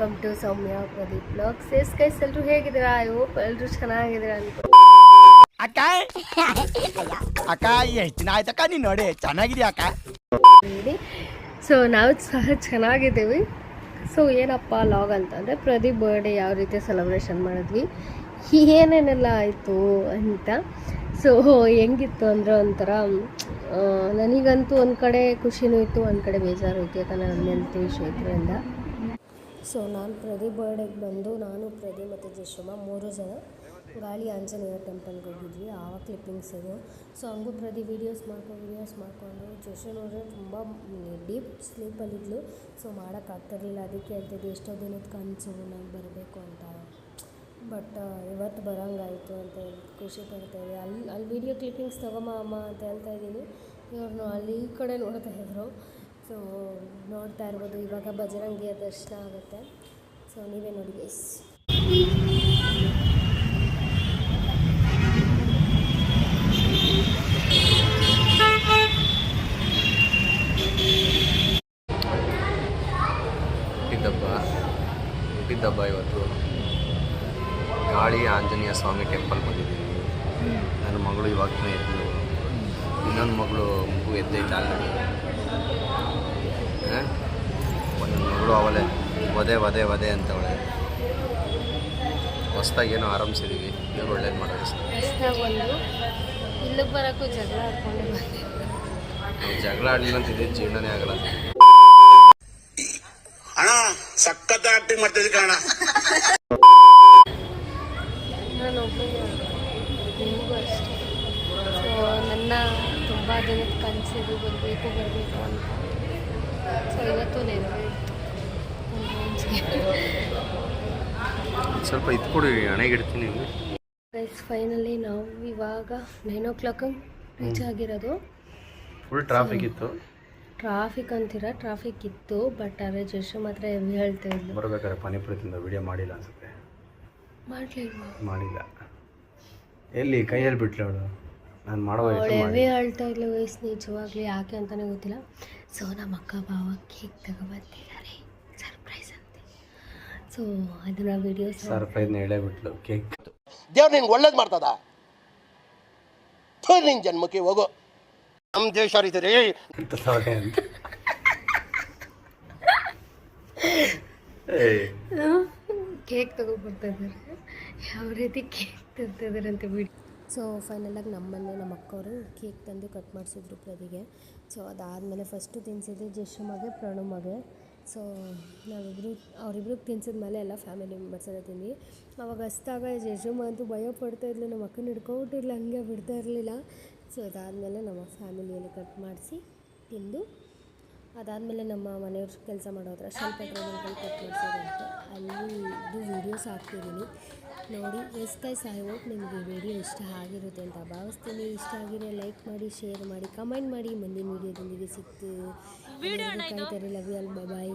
Welcome to Soumya Pradeep blogs. Guys ಎಲ್ಲರೂ ಹೇಗಿದ್ದೀರಾ? I hope ಎಲ್ಲರೂ ಚೆನ್ನಾಗಿದ್ದೀರಾ ಅನ್ಕೊ. ಅಕ್ಕ ಅಕ್ಕ ಎಷ್ಟು ದಿನ ಆಯ್ತಕ್ಕ ನೀನು ನೋಡಿ ಚೆನ್ನಾಗಿದೆಯಾ ಅಕ್ಕ? ಸೊ ನಾವು ಸಹ ಚೆನ್ನಾಗಿದ್ದೀವಿ. ಸೊ ಏನಪ್ಪ ಲಾಗ್ ಅಂತಂದರೆ ಪ್ರದೀಪ್ ಬರ್ಡೇ ಯಾವ ರೀತಿ ಸೆಲೆಬ್ರೇಷನ್ ಮಾಡಿದ್ವಿ, ಏನೇನೆಲ್ಲ ಆಯಿತು ಅಂತ. ಸೊ ಹೆಂಗಿತ್ತು ಅಂದರೆ ಒಂಥರ ನನಗಂತೂ ಒಂದು ಕಡೆ ಖುಷಿನೂ ಇತ್ತು, ಒಂದು ಕಡೆ ಬೇಜಾರು ಇತ್ತು. ಯಾಕಂದರೆ ನನ್ನ ಹೆಲ್ತ್ ಇಶ್ಯೂ ಇದರಿಂದ. ಸೊ ನಾನು ಪ್ರದೀಪ್ ಬರ್ಡೇಗೆ ಬಂದು ನಾನು ಪ್ರದೀಪ್ ಮತ್ತು ಜಶಮ್ಮ 3 ಜನ ಗಾಳಿ ಆಂಜನೇಯ ಟೆಂಪಲ್ಗೆ ಹೋಗಿದ್ವಿ. ಆವಾಗ ಕ್ಲಿಪ್ಪಿಂಗ್ಸ್ ಇದು. ಸೊ ಹಂಗೂ ಪ್ರದೀಪ್ ವೀಡಿಯೋಸ್ ಮಾಡಿಕೊಂಡು ಜಶು ನೋಡಿದ್ರೆ ತುಂಬ ಡೀಪ್ ಸ್ಲೀಪಲ್ಲಿದ್ಲು. ಸೊ ಮಾಡೋಕ್ಕಾಗ್ತಿರ್ಲಿಲ್ಲ. ಅದಕ್ಕೆ ಹೇಳ್ತಿದ್ದೆ ಎಷ್ಟೋ ದಿನದ ಕನಸು ನಾನು ಬರಬೇಕು ಅಂತ, ಬಟ್ ಇವತ್ತು ಬರೋಂಗಾಯಿತು ಅಂತ ಖುಷಿ ಪಡ್ತಾಯಿದ್ದೆ. ಅಲ್ಲಿ ವೀಡಿಯೋ ಕ್ಲಿಪ್ಪಿಂಗ್ಸ್ ತಗೊಮ್ಮ ಅಮ್ಮ ಅಂತ ಹೇಳ್ತಾಯಿದ್ದೀನಿ. ಇವ್ರನ್ನು ಅಲ್ಲಿ ಈ ಕಡೆ ನೋಡ್ತಾಯಿದ್ರು. ಸೊ ನೋಡ್ತಾ ಇರ್ಬೋದು. ಇವಾಗ ಬಜರಂಗಿಯ ದರ್ಶನ ಆಗುತ್ತೆ. ಸೊ ನೀವೇ ನೋಡಿ ಗೈಸ್. ಹುಟ್ಟಿದ್ದಬ್ಬ ಇವತ್ತು. ಗಾಳಿ ಆಂಜನೇಯ ಸ್ವಾಮಿ ಟೆಂಪಲ್ ಬಂದಿದ್ದೀವಿ. ನನ್ನ ಮಗಳು ಇವಾಗಲೇ ಎದ್ದು, ಇನ್ನೊಂದು ಮಗಳು ಮಗು ಎದ್ದೈತೆ ಆಲ್ರೆಡಿ. ಒಂದು ಮಗಳು ಅವಳೆ ವದೆ ಅಂತವಳೆ. ಹೊಸ್ದಾಗಿ ಏನೋ ಆರಂಭಿಸಿದ್ದೀವಿ. ಇವ್ರು ಒಳ್ಳೇದು ಮಾಡೋದು ಇಲ್ಲಿಗೆ ಬರೋಕ್ಕೂ ಜಗಳ ಆಡ್ಕೊಂಡು ಜಗಳ ಆಡಲಿಲ್ಲ ಅಂತಿದ್ದೆ, ಜೀವನನೇ ಆಗಲ್ಲ. ಅಣ್ಣ ಸಖತ್ ಆಕ್ಟಿಂಗ್ ಮಾಡ್ತಿದ್ದೆ ಕಣ. ನಾನೊಬ್ಬಳು ನಿಮಗೂ ಅಷ್ಟೇ. ಸೊ ನನ್ನ ತುಂಬ ದಿನದ ಕನಸಿದು ಬರಬೇಕು ಅಂತ. ಸೊ ಇವತ್ತು ನೆರವೇರಿತು. ಸ್ವಲ್ಪ ಇದು ಕೊಡಿ, ಹಣೆಗಿಡ್ತೀನಿ. ಗೈಸ್ ಫೈನಲಿ ನಾವು ಇವಾಗ 9 o'clock ರೀಚ್ ಆಗಿರೋದು. ಫುಲ್ ಟ್ರಾಫಿಕ್ ಇತ್ತು. ಟ್ರಾಫಿಕ್ ಅಂತೀರಾ? ಟ್ರಾಫಿಕ್ ಇತ್ತು, ಬಟ್ ಆದರೆ ಜಸ್ಟ್ ಮಾತ್ರ ಹೆವಿ ಹೇಳ್ತಾ ಇದ್ಲು. ಬರ್ಬೇಕಾದ್ರೆ ಪಾನಿಪುರಿ ತಿಂದ ವಿಡಿಯೋ ಮಾಡಿಲ್ಲ ಅನ್ಸುತ್ತೆ. ಮಾಡಿಲ್ಲ. ಎಲ್ಲಿ ಕೈಯಲ್ಲಿ ಬಿಟ್ಲು ಅವಳು? ನಾನು ಮಾಡುವ ಹೆವಿ ಹೇಳ್ತಾ ಇದ್ಲು ವಯಸ್ಸು. ನಿಜವಾಗ್ಲಿ ಯಾಕೆ ಅಂತಲೇ ಗೊತ್ತಿಲ್ಲ. ಸೊ ನಮ್ಮ ಅಕ್ಕ ಬಾವ ಕೇಕ್ ತಗೊಬಂದಿದ್ದಾರೆ, ಸರ್ಪ್ರೈಸ್ ಅಂತ. ಸೊ ಅದನ್ನ ವಿಡಿಯೋಸ್ ಸರ್ಪ್ರೈಸ್ನ ಹೇಳೇ ಬಿಟ್ಲು. ಕೇಕ್ ದೇವ್ರು ನಿನ್ಗೆ ಒಳ್ಳೇದು ಮಾಡ್ತದ. ನಿನ್ನ ಜನ್ಮಕ್ಕೆ ಹೋಗು. ನಮ್ಮ ದೇಶ ರೀತಿರಿ ಅಂತ ಕೇಕ್ ತಗೊಬರ್ತಾ ಇದ್ದಾರೆ. ಯಾವ ರೀತಿ ಕೇಕ್ ತರ್ತಿದ್ದಾರೆ ಅಂತ ಬಿಡಿ. ಸೊ ಫೈನಲಾಗಿ ನಮ್ಮನೆ ನಮ್ಮ ಅಕ್ಕವರು ಕೇಕ್ ತಂದು ಕಟ್ ಮಾಡಿಸಿದ್ರು ಪ್ರದಿಗೆ. ಸೊ ಅದಾದಮೇಲೆ ಫಸ್ಟು ತಿನ್ನಿಸಿದ್ದು ಜಶಮ್ಮಗೆ, ಪ್ರಣಮ್ಗೆ. ಸೊ ಅವರಿಬ್ರಿಗೆ ತಿನ್ಸಿದ ಮೇಲೆ ಎಲ್ಲ ಫ್ಯಾಮಿಲಿ ಮೆಂಬರ್ಸ್ ಎಲ್ಲ ತಿಂದ್ವಿ. ಅವಾಗ ಹಸ್ದಾಗ ಜಶಮ್ಮ ಅಂತೂ ಭಯ ಪಡ್ತಾಯಿದ್ಲು. ನಮ್ಮ ಅಕ್ಕನ ಹಿಡ್ಕೊಬಿಟ್ಟಿರ್ಲಿ, ಹಂಗೆ ಬಿಡ್ತಾ ಇರಲಿಲ್ಲ. ಸೊ ಅದಾದಮೇಲೆ ನಮ್ಮ ಫ್ಯಾಮಿಲಿಯಲ್ಲಿ ಕಟ್ ಮಾಡಿಸಿ ತಿಂದು, ಅದಾದಮೇಲೆ ನಮ್ಮ ಮನೆಯವ್ರು ಕೆಲಸ ಮಾಡೋದ್ರ ಸ್ವಲ್ಪ ಟ್ರೈನಿಂಗಲ್ಲಿ ಕಟ್ ಮಾಡಿಸೋದಂತೆ ಅಲ್ಲಿ ಇದು ವೀಡಿಯೋಸ್ ಹಾಕ್ತಿದ್ದೀನಿ ನೋಡಿ. ಎಸ್ ಗೈಸ್, ಐ ಹೋಪ್ ನಿಮಗೆ ವಿಡಿಯೋ ಇಷ್ಟ ಆಗಿರುತ್ತೆ ಅಂತ ಭಾವಿಸ್ತೀನಿ. ಇಷ್ಟ ಆಗಿರೋ ಲೈಕ್ ಮಾಡಿ, ಶೇರ್ ಮಾಡಿ, ಕಮೆಂಟ್ ಮಾಡಿ. ಮುಂದಿನ ವೀಡಿಯೋದೊಂದಿಗೆ ಸಿಗ್ತೀವಿ. ಕಾಯ್ತಾರೆ. Love you all. ಬಾಯ್.